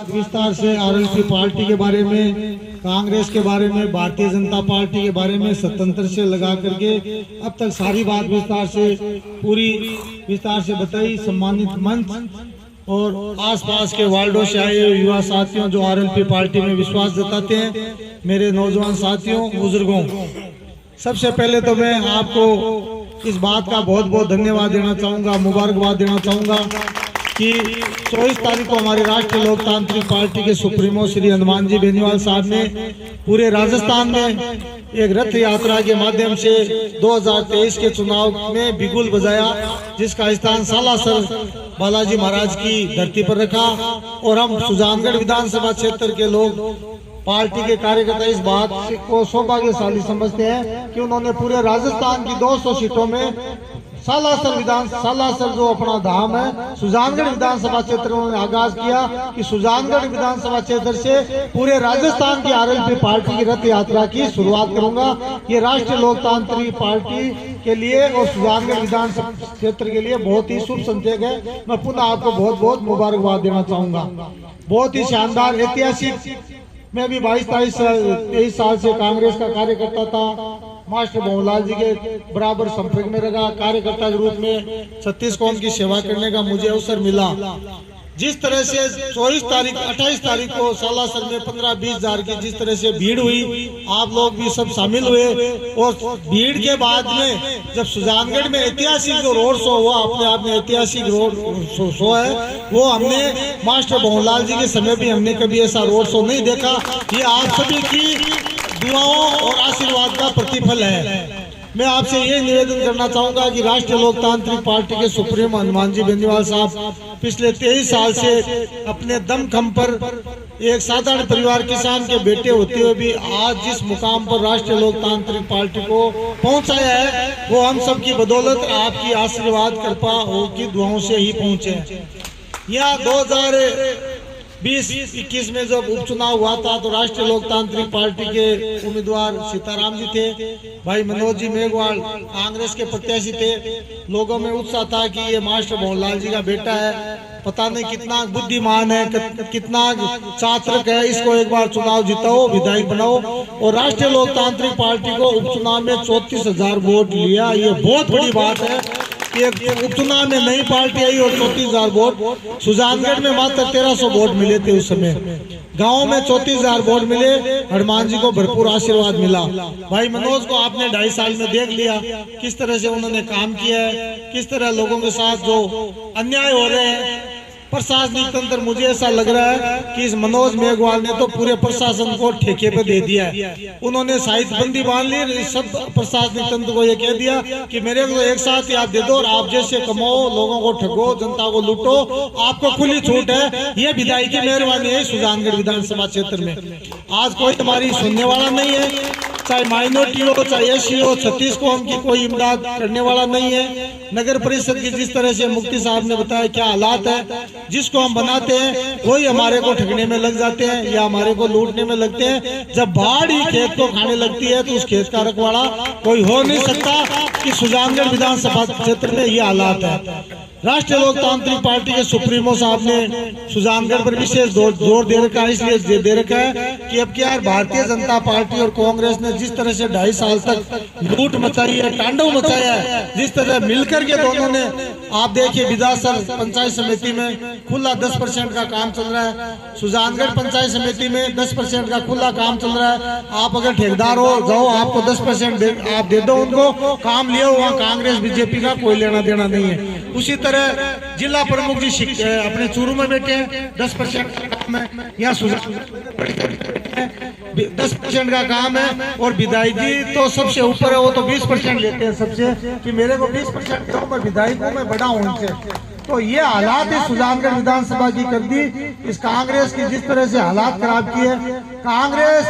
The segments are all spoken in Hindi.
विस्तार से आरएलपी पार्टी के बारे में, कांग्रेस के बारे में, भारतीय जनता पार्टी के बारे में स्वतंत्र से लगा करके अब तक सारी बात विस्तार से बताई। सम्मानित मंच और आसपास के वार्डों से आए युवा साथियों जो आरएलपी पार्टी में विश्वास जताते हैं, मेरे नौजवान साथियों, बुजुर्गों, सबसे पहले तो मैं आपको इस बात का बहुत बहुत धन्यवाद देना चाहूँगा, मुबारकबाद देना चाहूँगा कि 24 तारीख को हमारे राष्ट्रीय लोकतांत्रिक पार्टी के सुप्रीमो श्री हनुमान जी बेनीवाल साहब ने पूरे राजस्थान में एक रथ यात्रा के माध्यम से 2023 के चुनाव में बिगुल बजाया, जिसका स्थान सालासर बालाजी महाराज की धरती पर रखा। और हम सुजानगढ़ विधानसभा क्षेत्र के लोग, पार्टी के कार्यकर्ता इस बात को सौभाग्यशाली समझते हैं कि उन्होंने पूरे राजस्थान की 200 सीटों में सालासर जो अपना धाम है सुजानगढ़ विधानसभा क्षेत्र में आगाज किया कि सुजानगढ़ विधानसभा क्षेत्र से पूरे राजस्थान की आरएलपी पार्टी की रथ यात्रा की शुरुआत करूंगा। ये राष्ट्रीय लोकतांत्रिक पार्टी के लिए और सुजानगढ़ विधानसभा क्षेत्र के लिए बहुत ही शुभ संकेत है। मैं पुनः आपको बहुत बहुत मुबारकबाद देना चाहूंगा। बहुत ही शानदार, ऐतिहासिक। मैं भी 22-23 साल से कांग्रेस का कार्यकर्ता था, मास्टर भंवरलाल जी के बराबर संपर्क में रहा, कार्यकर्ता के रूप में 36 कौम की सेवा करने का मुझे अवसर मिला। जिस तरह से 28 तारीख को सालासर में 15-20 हजार की जिस तरह से भीड़ हुई, आप लोग भी सब शामिल हुए। और भीड़ के बाद में जब सुजानगढ़ में ऐतिहासिक जो रोड शो हुआ, अपने आप में ऐतिहासिक रोड शो है, वो हमने मास्टर भंवरलाल जी के समय भी हमने कभी ऐसा रोड शो नहीं देखा। ये आप सभी की दुआओं और आशीर्वाद का प्रतिफल है। मैं आपसे ये निवेदन करना चाहूंगा कि राष्ट्रीय लोकतांत्रिक पार्टी के सुप्रीमो हनुमान जी बेनीवाल साहब पिछले 23 साल से अपने दमखम पर एक साधारण परिवार किसान के बेटे होते हुए भी आज जिस मुकाम पर राष्ट्रीय लोकतांत्रिक पार्टी को पहुंचाया है, वो हम सब की बदौलत, आपकी आशीर्वाद कृपा की दुआओं से ही पहुंचे। यह 2020-21 में जब उपचुनाव हुआ था तो राष्ट्रीय लोकतांत्रिक पार्टी के उम्मीदवार सीताराम जी थे, भाई मनोज जी मेघवाल कांग्रेस के प्रत्याशी थे। लोगों में उत्साह था कि ये मास्टर भंवरलाल जी का बेटा है, पता नहीं कितना बुद्धिमान है, कितना चातुर है, इसको एक बार चुनाव जिताओ, विधायक बनाओ। और राष्ट्रीय लोकतांत्रिक पार्टी को उपचुनाव में 34,000 वोट लिया। ये बहुत बड़ी बात है कि एक उपचुनाव में नई पार्टी आई और 34,000 वोट। सुजानगढ़ में मात्र 1300 वोट मिले थे उस समय, गांव में 34,000 वोट मिले। हनुमान जी को भरपूर आशीर्वाद मिला। भाई मनोज को आपने 2.5 साल में देख लिया किस तरह से उन्होंने काम किया है, किस तरह लोगों के साथ जो अन्याय हो रहे हैं प्रशासनिक तंत्र, मुझे ऐसा लग रहा है कि इस मनोज मेघवाल ने तो पूरे प्रशासन को ठेके पे दे दिया है। उन्होंने साहित्य बंदी बांध ली, सब प्रशासनिक तंत्र को ये कह दिया कि मेरे को एक साथ याद दे दो और आप जैसे कमाओ, लोगों को ठगो, जनता को लूटो, आपको खुली छूट है। ये विधायक की मेहरबानी है सुजानगढ़ विधानसभा क्षेत्र में। आज कोई हमारी सुनने वाला नहीं है, चाहे माइनॉरिटी हो, चाहे एससी हो, 36 कौम की कोई इमदाद करने वाला नहीं है। नगर परिषद की जिस तरह से मुफ्ती साहब ने बताया क्या हालात है, जिसको हम बनाते हैं वही हमारे को ठगने में लग जाते हैं या हमारे को लूटने में लगते हैं। जब बाढ़ ही खेत को खाने लगती है तो उस खेत का रखवाला कोई हो नहीं सकता कि सुजानगढ़ विधानसभा क्षेत्र में ये हालात है। राष्ट्रीय लोकतांत्रिक पार्टी के सुप्रीमो साहब ने सुजानगढ़ पर विशेष जोर दे रखा है, इसलिए दे रखा है कि अब क्या भारतीय जनता पार्टी और कांग्रेस ने जिस तरह से 2.5 साल तक लूट मचाई है, तांडव मचाया है, जिस तरह मिलकर के दोनों ने, आप देखिए विधानसभा पंचायत समिति में खुला 10% का काम चल रहा है, सुजानगढ़ पंचायत समिति में 10% का खुला काम चल रहा है। आप अगर ठेकेदार हो जाओ, आपको 10% आप दे दो, उनको काम लिया, वहाँ कांग्रेस बीजेपी का कोई लेना देना नहीं है। उसी तरह जिला प्रमुख जी अपने चूरू में बैठे हैं, 10% का काम है, यहाँ 10% का काम है। और विधायक जी तो सबसे ऊपर है, वो तो 20% लेते हैं सबसे, कि मेरे को 20% दो, मैं विधायक हूँ, मैं बड़ा हूँ उनसे। तो ये हालात है सुजानगढ़ विधानसभा की कर दी इस कांग्रेस की, जिस तरह से हालात खराब किए। कांग्रेस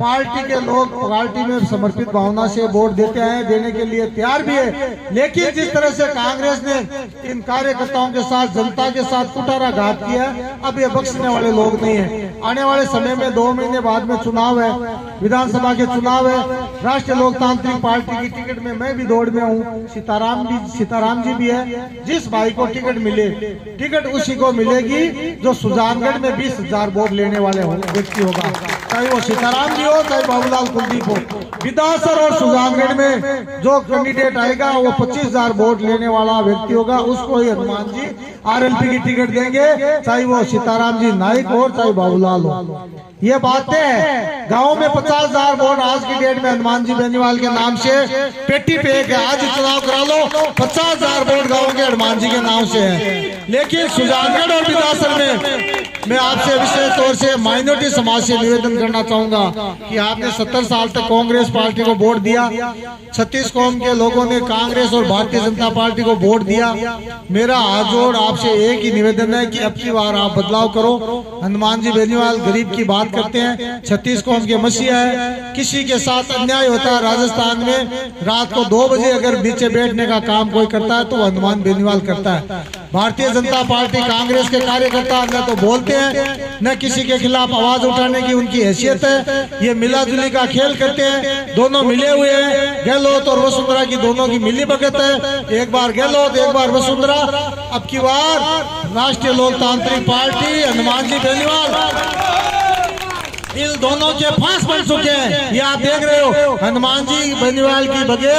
पार्टी के लोग पार्टी में समर्पित भावना से वोट देते हैं, देने के लिए तैयार भी है। लेकिन जिस तरह से कांग्रेस ने इन कार्यकर्ताओं के साथ, जनता के साथ कुठाराघात किया, अब ये बख्शने वाले लोग नहीं है। आने वाले समय में 2 महीने बाद में चुनाव है, विधानसभा के चुनाव है। राष्ट्रीय लोकतांत्रिक पार्टी की टिकट में मैं भी दौड़ में हूँ, सीताराम जी भी है। जिस भाई को टिकट मिले, टिकट उसी को मिलेगी जो सुजानगढ़ में 20,000 वोट लेने वाले व्यक्ति होगा, चाहे वो सीताराम जी हो चाहे बाबूलाल कुलदीप हो। विधानसभा और सुजानगढ़ में जो कैंडिडेट आएगा वो 25,000 वोट लेने वाला व्यक्ति होगा, उसको ही हनुमान जी आरएलपी की टिकट देंगे, चाहे वो सीताराम जी नाइक हो चाहे बाबूलाल हो। ये बातें है। गांव में 50,000 वोट आज की डेट में हनुमान जी बेनीवाल के नाम से पेटी पे है। आज चुनाव करा लो, 50,000 वोट गांव के हनुमान जी के नाम से है। लेकिन सुजानगढ़ और विधानसभा में मैं आपसे विशेष तौर से माइनॉरिटी समाज से निवेदन करना चाहूंगा कि आपने 70 साल तक कांग्रेस पार्टी को वोट दिया, 36 कौम के लोगों ने कांग्रेस और भारतीय जनता पार्टी को वोट दिया। मेरा हाथ जोड़ आपसे एक ही निवेदन है कि अब की बार आप बदलाव करो। हनुमान जी बेनीवाल गरीब की बात करते हैं, 36 कौम के मसीहा है। किसी के साथ अन्याय होता है राजस्थान में, रात को 2 बजे अगर नीचे बैठने का काम कोई करता है तो हनुमान बेनीवाल करता है। भारतीय जनता पार्टी कांग्रेस के कार्यकर्ता न तो बोलते हैं, न किसी के खिलाफ आवाज उठाने की उनकी हैसियत है। ये मिलाजुली का खेल करते हैं, दोनों मिले हुए हैं। गहलोत और वसुंधरा की दोनों की मिली भगत है, एक बार गहलोत एक बार वसुंधरा। अब की बार राष्ट्रीय लोकतांत्रिक पार्टी हनुमान जी बेनीवाल दिल दोनों के फांस बन चुके हैं। ये आप देख रहे हो, हनुमान जी बेनीवाल की बगैर